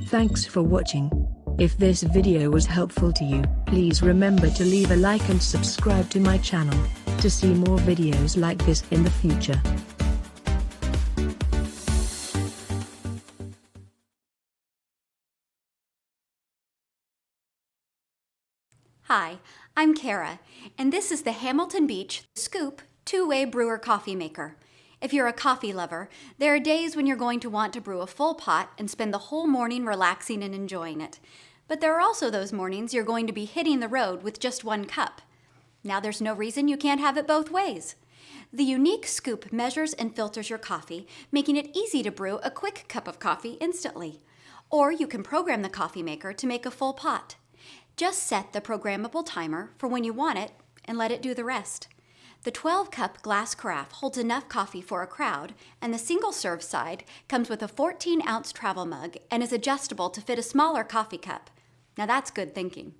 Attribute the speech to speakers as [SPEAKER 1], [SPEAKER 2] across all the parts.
[SPEAKER 1] Thanks for watching. If this video was helpful to you, please remember to leave a like and subscribe to my channel to see more videos like this in the future.
[SPEAKER 2] Hi, I'm Kara, and this is the Hamilton Beach Scoop two-way brewer coffee maker. If you're a coffee lover, there are days when you're going to want to brew a full pot and spend the whole morning relaxing and enjoying it. But there are also those mornings you're going to be hitting the road with just one cup. Now there's no reason you can't have it both ways. The unique Scoop measures and filters your coffee, making it easy to brew a quick cup of coffee instantly. Or you can program the coffee maker to make a full pot. Just set the programmable timer for when you want it and let it do the rest. The 12-cup glass carafe holds enough coffee for a crowd, and the single-serve side comes with a 14-ounce travel mug and is adjustable to fit a smaller coffee cup. Now that's good thinking.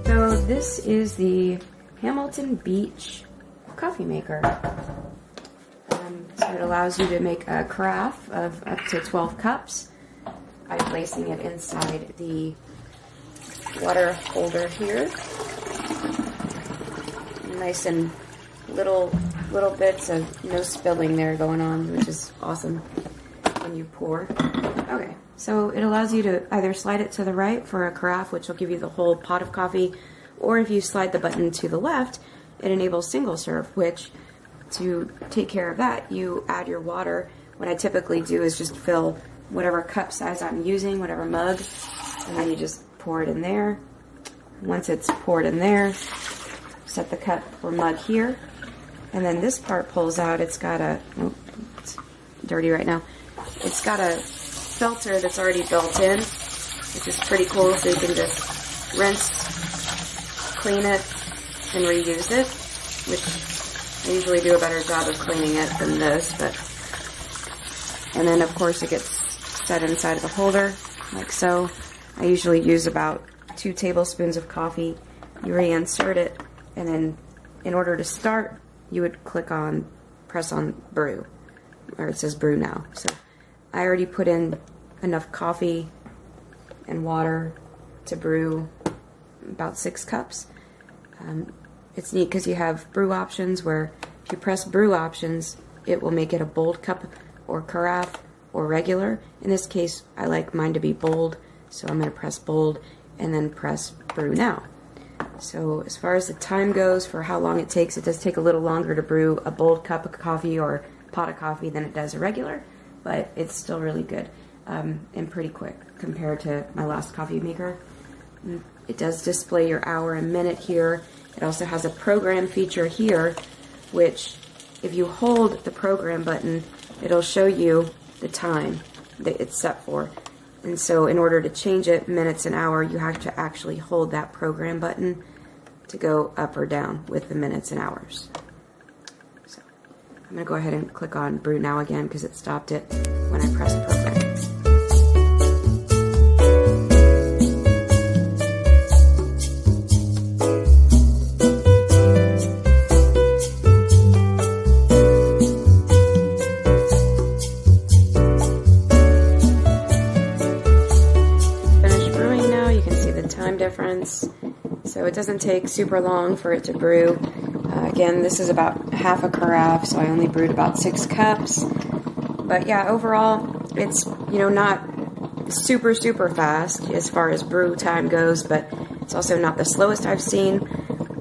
[SPEAKER 3] So this is the Hamilton Beach coffee maker. So it allows you to make a carafe of up to 12 cups by placing it inside the water holder here. Nice and little bits of no spilling there going on, which is awesome when you pour. Okay, so it allows you to either slide it to the right for a carafe, which will give you the whole pot of coffee, or if you slide the button to the left, it enables single serve, which to take care of that, you add your water. What I typically do is just fill whatever cup size I'm using, whatever mug, and then you just pour it in there. Once it's poured in there, set the cup or mug here, and then this part pulls out. It's got a, oh, it's dirty right now. It's got a filter that's already built in, which is pretty cool, so you can just rinse, clean it, and reuse it, which I usually do a better job of cleaning it than this, and then of course it gets set inside of the holder, like so. I usually use about 2 tablespoons of coffee. You reinsert it, and then in order to start, you would press on brew, where it says brew now. So I already put in enough coffee and water to brew about 6 cups. It's neat because you have brew options where if you press brew options, it will make it a bold cup or carafe or regular. In this case, I like mine to be bold, so I'm going to press bold and then press brew now. So as far as the time goes for how long it takes, it does take a little longer to brew a bold cup of coffee or pot of coffee than it does a regular, but it's still really good and pretty quick compared to my last coffee maker. It does display your hour and minute here. It also has a program feature here, which if you hold the program button, it'll show you the time that it's set for. And so in order to change it minutes and hour, you have to actually hold that program button to go up or down with the minutes and hours. So I'm going to go ahead and click on brew now again because it stopped it when I pressed program. Difference, so it doesn't take super long for it to brew. Again, this is about half a carafe, so I only brewed about 6 cups. But yeah, overall, it's not super fast as far as brew time goes, but it's also not the slowest I've seen.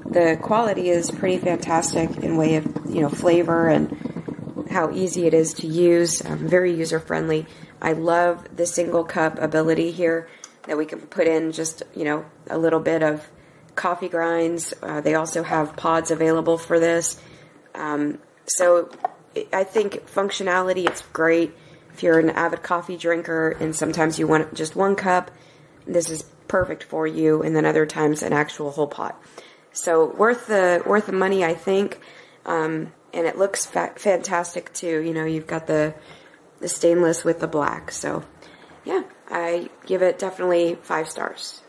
[SPEAKER 3] The quality is pretty fantastic in way of flavor and how easy it is to use. Very user friendly. I love the single cup ability here, that we can put in just, a little bit of coffee grinds. They also have pods available for this. So I think functionality, it's great. If you're an avid coffee drinker and sometimes you want just 1 cup, this is perfect for you. And then other times an actual whole pot. So worth the money, I think. And it looks fantastic too. You've got the stainless with the black. So yeah, I give it definitely 5 stars.